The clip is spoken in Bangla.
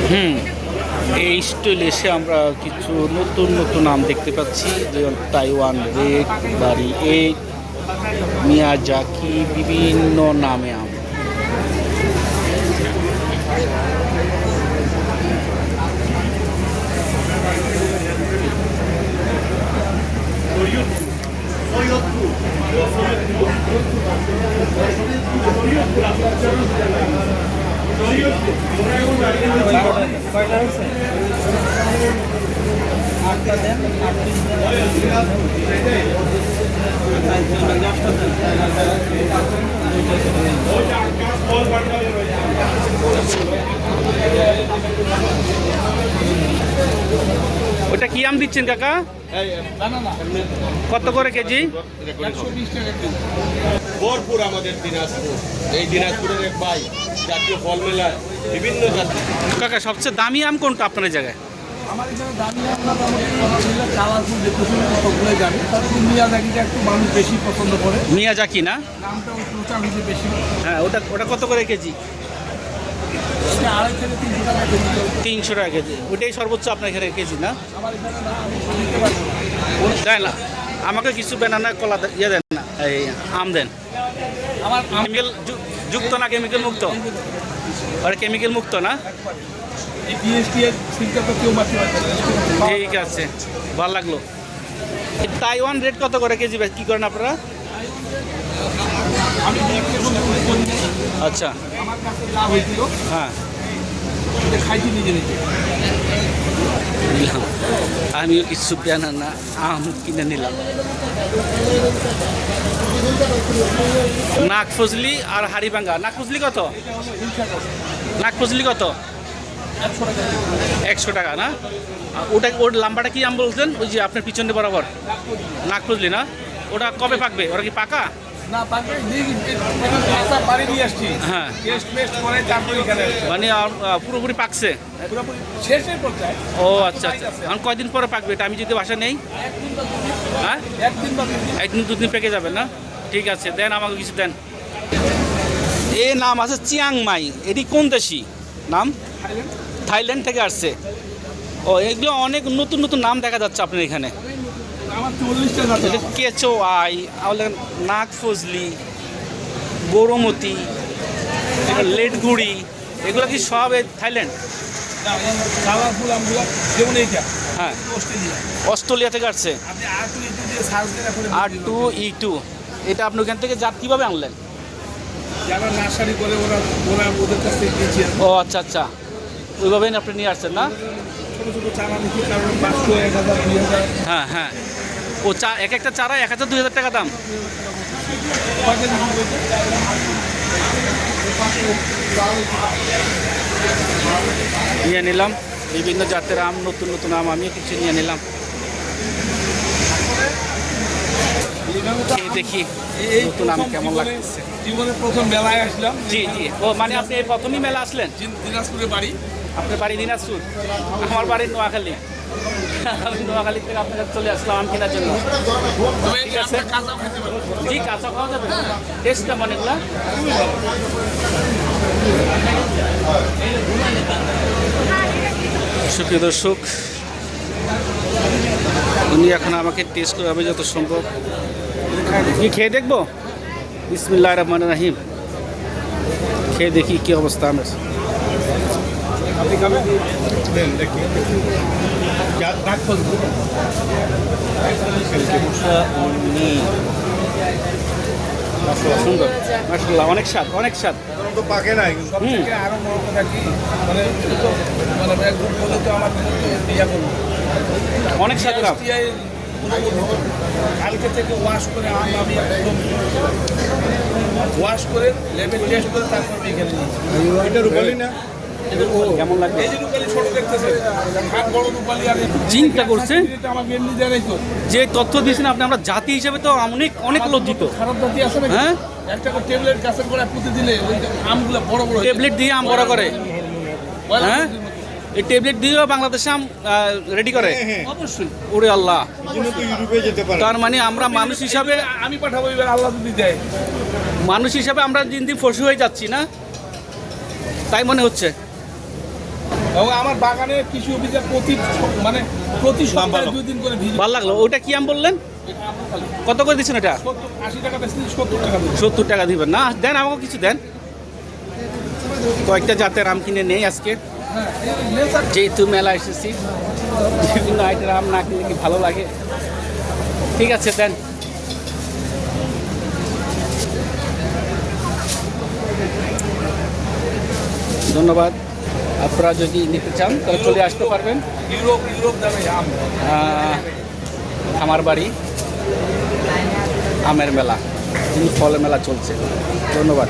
হুম, এই স্টলে এসে আমরা কিছু নতুন নতুন আম দেখতে পাচ্ছি, যেমন তাইওয়ান রেড, বাড়ি এইট, মিয়াজাকি, বিভিন্ন নামে আম। ওটা কি আম দিচ্ছেন কাকা? কত করে কেজি? ভরপুর আমাদের দিনাজপুর, এই দিনাজপুরের এক ভাই জাতীয় ফল মেলায় বিভিন্ন জাতি। কাকা সবচেয়ে দামি আম কোনটা আপনার জায়গায়? আমার এখানে দামি আমরা কালারফুল দেখতেছি সবগুলো জানি, তবে মিয়াজাকিটা একটু মানুষ বেশি পছন্দ করে। মিয়াজাকি না? দামটা ওই প্রচার হয়েছে বেশি। হ্যাঁ, ওটা ওটা কত করে কেজি? 250 থেকে 300 টাকা কেজি। 300 টাকা কেজি। ওটাই সর্বোচ্চ আপনার এখানে কেজি না? আমার এখানে না, আমি নিতে পারবো না। দেয় না, আমাকে কিছু বেনানা কলা ইয়ে দেন না, এই আম দেন। আমার কেমিক্যাল যুক্ত না কেমিক্যাল মুক্ত? ওটা কেমিক্যাল মুক্ত না? এই জিএসটি এর সিলটা তো কেউ মারতে পারছে না। ঠিক আছে, ভালো লাগলো। এই তাইওয়ান রেট কত করে কেজি কি করেন আপনারা? আমি দেখতে করি না। আচ্ছা, আমার কাছে যা হয়েছিল হ্যাঁ, এটা খাইছি নিজে নিজে। নিলাম। আমিও কিছু বেনানা আম কিনে নিলাম। নাগফজলি আর হাড়িভাঙ্গা। নাগফজলি কত? এটা হলো হিংসা। নাগফজলি কত? 100 টাকা। 100 টাকা না? আর ওটা ওর লাম্বাটা কি আম বলছেন? ওই যে আপনার পিছনে বরাবর নাগফজলি না? ওটা কবে পাকবে? ওরা কি পাকা? না পাকে কাঁচা পানি নিয়ে আসছি। হ্যাঁ, টেস্ট মেস্ট করে তারপরে এখানে আসছে। মানে পুরোপুরি পাকছে? পুরোপুরি শেষের পর্যায়ে। ও আচ্ছা আচ্ছা। এখন কয়দিন পরে পাকবে এটা? আমি যদি বাসা নেই? একদিন বা দুদিন। হ্যাঁ, একদিন বা দুদিন। একদিন দুদিন পেকে যাবে না? ঠিক আছে, দেন আমাকে কিছু দেন। এ নাম আছে চিয়াংমাই। এটি কোন দেশি নাম? খাইলেন? থাইল্যান্ড থেকে আসছে। ও, এগুলো অনেক নতুন নতুন নাম দেখা যাচ্ছে আপনার এখানে। আমার 40টা জাতি। এটা কেচো আই, নাগফজলি, গৌরমতি, লেটগুড়ি, এগুলো কি সব এই থাইল্যান্ড? কালারফুল আমগুলো যেমন এইটা হ্যাঁ, অস্ট্রেলিয়া। অস্ট্রেলিয়া থেকে আসছে। আপনি আর2 দিয়ে সার্চ দিয়ে রাখুন। R2E2। এটা আপনি ওখান থেকে জাত কীভাবে আনলেন? যারা নার্সারি করে ওরা ওদের কাছ থেকে কিনছে। ও আচ্ছা আচ্ছা, ওইভাবেই আপনি নিয়ে আসছেন না? ছোটো ছোটো চারা নিচ্ছি, কারণ 500, 1000, 2000। হ্যাঁ হ্যাঁ। ও এক একটা চারা 1000 2000 টাকা দাম? কয়টা দিন হয়েছে? নিয়ে নিলাম বিভিন্ন জাতের আম, নতুন নতুন আম। আমিও কিছু নিয়ে নিলাম, খেয়ে দেখি এই নতুন আম প্রথম কেমন জীবনে- লাগছে। জীবনে প্রথম মেলায় আসলাম। জি জি। ও মানে আপনি এই প্রথমই মেলা আসলেন? দিনাজপুরে বাড়ি। আপনার বাড়ি দিনাজপুর? আমার বাড়ি নোয়াখালী। আমি নোয়াখালী থেকে আপনার কাছে চলে আসলাম আম কেনার জন্য। তবে ঠিক আছে। আমরা কাঁচাও খেতে পারবো। জি, কাঁচা খাওয়া যাবে। টেস্ট কেমন এগুলা? সুপ্রিয় দর্শক, উনি এখন আমাকে টেস্ট করে আমি যত সম্ভব কি খেয়ে দেখবো। বিসমিল্লাহির রহমানির রহিম। খেয়ে দেখি কি অবস্থা আমার। আপনি খাবেন? দেন দেখি। সুন্দর, মাশাআল্লাহ, অনেক স্বাদ, অনেক স্বাদ। তো পাকে নাই। সবথেকে আরো বড় কথা কি, মানে তো মানে একদম বলে তো আমার ইয়া করবো। অনেক স্বাদ দাম। কালকে থেকে ওয়াশ করে আমি একদম ওয়াশ করে লেভেল টেস্ট করে তারপর এখানে নিয়েছি। এটা রূপালি না? কেমন লাগবে? এই যে রূপালি ছোট দেখতেছে, আর বড় রূপালি আর চিন্তা করছে এটা আমাকে এমনি দেয় নাই তো। যে তথ্য দিয়েছেন আপনি, আমরা জাতি হিসেবে তো অনেক অনেক লজ্জিত। খারাপ জাতি আছে না? হ্যাঁ, একটা করে ট্যাবলেট গাছের গোড়ায় পুঁতে দিলে ওই আমগুলো বড় বড় হয়ে যায়। ট্যাবলেট দিয়ে আম বড় করে। হ্যাঁ, এই ট্যাবলেট দিয়েও বাংলাদেশে আম রেডি করে? অবশ্যই। ওরে আল্লাহ, ইউরোপে যেতে পারে। তার মানে আমরা মানুষ হিসাবে, আমি পাঠাবো এবার আল্লাহ যদি দেয়। মানুষ হিসাবে আমরা দিন দিন ফসি হয়ে যাচ্ছি না, তাই মনে হচ্ছে। এবং আমার বাগানে কৃষি অফিসে প্রতি সপ্তাহে 2 দিন করে ভিজিট। ভালো লাগলো। ওটা কি আম বললেন? কত করে দিচ্ছেন এটা? 80 টাকা বেশি, 70 টাকা দিন। 70 টাকা দিবেন না? দেন আমাকে কিছু দেন। কয়েকটা জাতের আম কিনে নেই আজকে, হ্যাঁ, নেচার যেহেতু মেলা এসেছি। বিভিন্ন আইটের আম না কিনলে কি ভালো লাগে? ঠিক আছে, দেন। ধন্যবাদ। আপনারা যদি নিতে চান তাহলে চলে আসতে পারবেন। ইউরোপ দামে আম। আমার বাড়ি আমের মেলা, ফলের মেলা চলছে। ধন্যবাদ।